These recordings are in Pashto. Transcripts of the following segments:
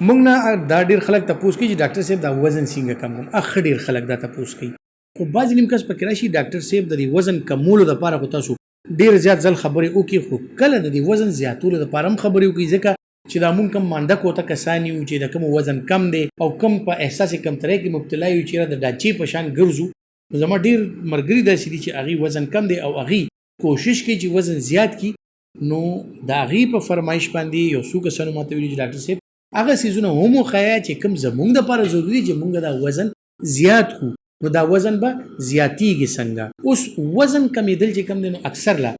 موږ نه دا ډیر خلک تاسو کې چې ډاکټر صاحب دا وزن څنګه کم کوم اخ ډیر خلک دا تاسو کوي خو بعض نیم کس پکې راشي ډاکټر صاحب د وزن کمولو لپاره خو تاسو ډیر زیات ځل خبرې وکي خو کله د وزن زیاتولو لپاره هم خبرې وکي ځکه چې دا مونږ کم مانده کوته کسانی یو چې د کوم وزن کم دی او کم په احساس کمترۍ کې مبتلا یو چې د ډاچې په شان ګرځو زما ډیر مرګري داسې دي چې هغه وزن کم دی او هغه کوشش کوي چې وزن زیات کی نو دا هغه په فرمایش باندې یو څو کسانو ماته ویلي چې ډاکټر صاحب هغه سيزونه هم خیا چې کم زمونږ د لپاره ضروری چې مونږ دا وزن زیات کو نو دا وزن به زیاتیږي څنګه اوس وزن کمیدل چې کم دي نو اکثر لا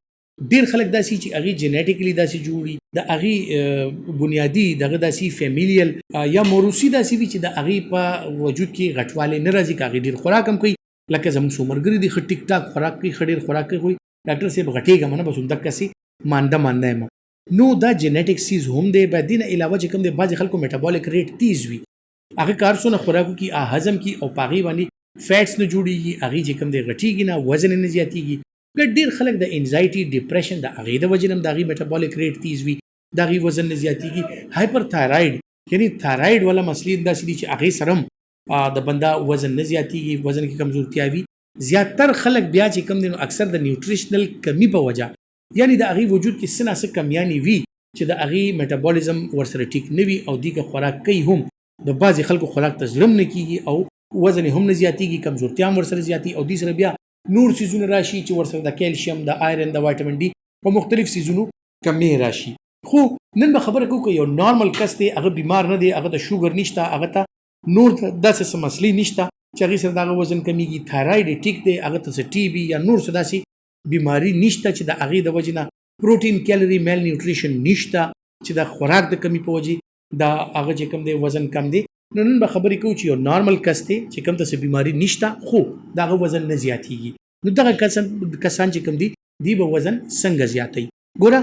ډیر خلک داسي چې هغه جینیټیکلی داسي جوړي د هغه بنیادی دغه داسي فیمیلیل یا موروثي داسي چې د هغه په وجود کې غټواله نه راځي کاغي ډیر خوراک هم کوي لکه زموږ سومرګری دي ټیک ټاک خوراک کوي خډیر خوراک کوي ډاکټر صاحب غټيږي منه بس اندک کسي مانده ما نو دا جینیټک سیز هم دی بعد دین علاوه چې کوم دی بعض خلکو میټابولیک ریټ تیز وي هغه کارونه خوراکو کې هضم کی او پاغي باندې فیټس نه جوړيږي هغه چې کوم دی غټيږي نه وزن نه زیاتيږي ډیر خلک د انزایټي ډیپریشن د هغه د وجنم د هغه میټابولیک ریټ تیز وي د هغه وزن نه زیاتيږي هایپر تایرايډ یعنی تایرايډ ولا مسلې د سړي چې هغه سرم د بندا وزن نه زیاتيږي وزن کې کمزورتیا وي زیاتره خلک بیا چې کوم دي نو اکثر د نیوټریشنل کمی په وجه یعنی د هغه وجود کې سنه څه کمیانی وي چې د هغه میټابولیزم ورسره ټیک نه وي او دیګه خوراک کوي هم د بعضی خلکو خوراک ته ظلم نه کیږي او وزن هم نه زیاتیږي کمزورتیا هم ورسره زیاتی او د سره بیا نور سيزونه راشي چې ورسره د کیلشیم د آیرن د وټامین ډي په مختلف سيزونو کمی راشي خو نن به خبره کوو یو نارمل کس دی هغه بیمار نه دی هغه د شوګر نشته هغه ته نور داسې مسلې نشته چې هغه سره د وزن کمیږي تایرايډ ټیک دی هغه ته ټي بي یا نور څه داسې بیماری نشته چې د هغه د وجنه پروتین کیلری میل نیوټریشن نشته چې د خوراک د کمی په وجه دا هغه چې کم دی وزن کم دی نن به خبرې کوو چې یو نارمل کس دی چې کم څه بیماری نشته خو دا وزن نه زیاتیږي نو دغه کسان چې کم دی به وزن څنګه زیاتي ګوره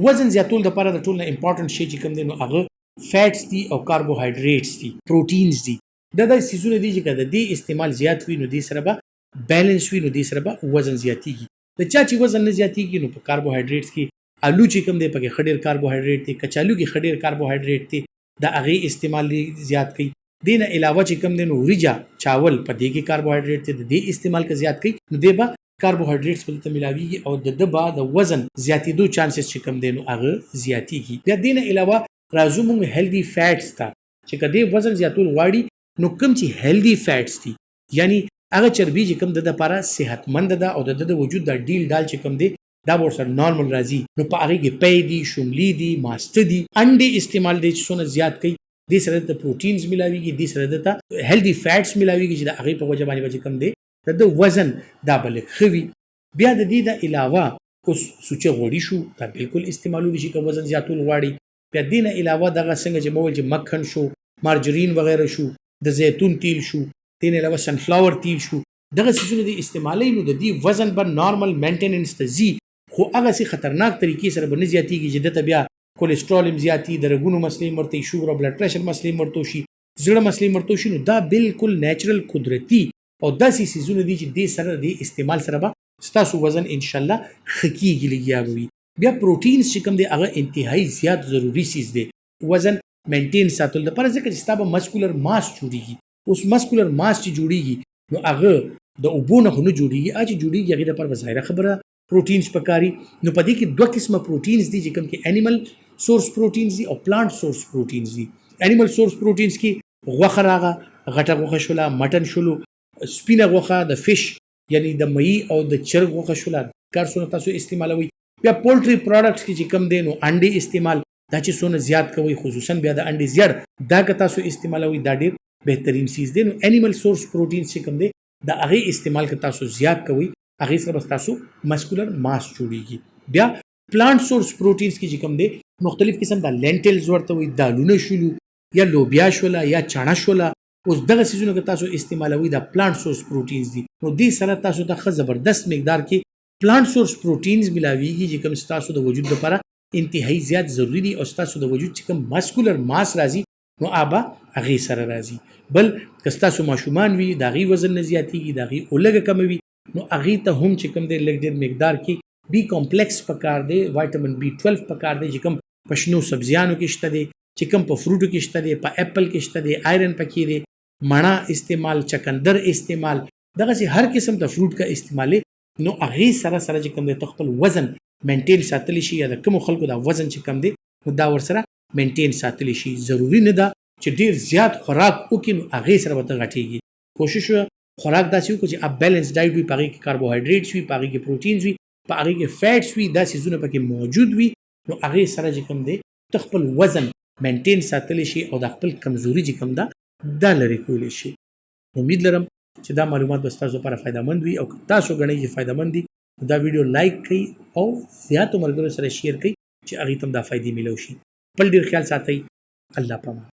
وزن زیاتول د لپاره د ټولو امپورټنت شی چې کم دی نو هغه فیټس دي او کاربوهایډریټس دي پروتینز دي د سيزونه دي چې کله د استعمال زیات وي نو د سره به بیلانس وي نو د سره به وزن زیاتیږي د چا چې وزن نه زیاتیږي نو په کاربوهایډریټس کې آلو چې کوم دی پکې خډیر کاربوهایډریټ دی کچالو کې خډیر کاربوهایډریټ دی د هغه استعمال زیات کوي دینه علاوه چې کوم دی نو وريجا چاول په دې کې کاربوهایډریټ دی د استعمال کې زیات کوي نو دی به کاربوهایډریټس په ته ملاويږي او د دبا د وزن زیاتېدو چانسز چې کوم دی نو هغه زیاتیږي بیا دینه علاوه راځو موږ هیلدی فیټس ته چې کدی وزن زیاتول غواړي نو کوم چې هیلدی فیټس دي یعنی هغه چربي چې کوم د لپاره صحتمند ده او د وجود د ډیل ډال چې کوم دی دا ورسره نارمل راځي نو په هغه کې پي دي شوملي دي ماست دي انډي استعمال دي چې څونه زیات کوي د سره د پروتینز ملاويږي د سره د هیلدی فیټس ملاويږي چې د هغه په وجه باندې کوم دی د وزن دا بل خوي بیا د دې د علاوه اوس سوچ غوړي شو دا بالکل استعمالول شي که وزن زیاتول غواړي بیا دینه علاوه دغه څنګه چې مول چې مکھن شو مارجرین وغیرہ شو د زیتون تیل شو دین علاوه سن فلاور تیل شو دغه سيزونه د استعمالي نو د دې وزن بر نارمل مینټیننس ته زی خو هغه سي خطرناک طریقې سره باندې زیاتیږي چې د بیا کولیسټرول هم زیاتی د رګونو مسلې مرته شوګر او بلډ پريشر مسلې مرته شي زړه مسلې مرته شي نو دا بالکل نیچرل قدرتي او داسې سيزونه دي چې د سره د استعمال سره به ستاسو وزن ان شاء الله خکیږي لګیاوي بیا پروتینز چې کوم دي هغه انتهایی زیات ضروری سیز دي وزن مینټین ساتل لپاره ځکه چې ستاسو مسکولر ماس جوړیږي اوس مسکولر ماس چې جوړیږي نو هغه د اوبونه نه جوړیږي اج جوړیږي هغه لپاره ظاهره خبره پروتینز پکاري نو پدې کې دوه قسمه پروتینز دي چې کوم کې انیمل سورس پروتینز دي او پلانټ سورس پروتینز دي انیمل سورس پروتینز کې غوښه راغه غټه غوښه شولا مټن شولو سپینه غوښه د فش یعنی د مې او د چرګ غوښه شولا کارونه تاسو استعمالوي بیا پولټری پروډکټس کې چې کم دي نو انډي استعمال دا چې سونه زیات کوي خصوصا بیا د انډي زیړ دا که تاسو استعمالوي دا ډیر بهترین چیز دی نو انیمل سورس پروتین چې کوم دی دا هغه استعمال که تاسو زیات کوي هغه سره تاسو مسکولر ماس جوړیږي بیا پلانټ سورس پروتینز کې چې کوم دی مختلف قسم د لینټلز ورته وي دالونه شولو یا لوبیا شولا یا چانا شولا اوس دغه سيزونه که تاسو استعمالوي د پلانټ سورس پروتینز دي نو دې سره تاسو ته زبردست مقدار کې پلانټ سورس پروتینز ملاويږي چې کوم تاسو د وجود لپاره انتهایی زیات ضروری دي او تاسو د وجود چې کوم مسکولر ماس راځي نو آبا هغه سره راځي بل کستا سو ماشومان وی دا غي وزن نه زیاتیږي دا غي اولګه کموي نو هغه ته هم چې کوم د لګ ډیر مقدار کې بی کمپلیکس پکار دی وټامین بی 12 پکار دی چې کوم پښنو سبزیانو کې شته دی چې کوم په فروټو کې شته دی، په اپل کې شته دی، آیرن پکې دی، مڼه استعمال، چکندر استعمال، دغسې هر قسم د فروټ کا استعمال نو هغې سره سره چې کوم دی ته خپل وزن مینټین ساتلی شي، یا د کومو خلکو دا وزن چې کم دی نو دا ورسره مینټین ساتلی شي. ضروري نه ده چې ډیر زیات خوراک وکړي نو هغې سره به ته غټېږي. کوشش خوراک داسې وکړو چې اب بیلنس ډایټ وي، په هغې کې کاربوهایډریټس وي، په هغې کې پروټینز وي، په هغې کې فیټس وي، دا څیزونه پکې موجود وي نو هغې سره چې کوم دی ته خپل وزن مینټین ساتلی شي او د خپل کمزوري چې کوم ده دا لرې کولی شي. امید لرم چې دا معلومات به ستاسو لپاره فایدهمند وي، او که تاسو ګڼئ چې فایدهمند دي دا ویډیو لایک کړئ او زیاتو ملګرو سره شیر کړئ چې هغې ته هم دا فایدې میلو شي. خپل ډېر خیال ساتئ. الله پامان.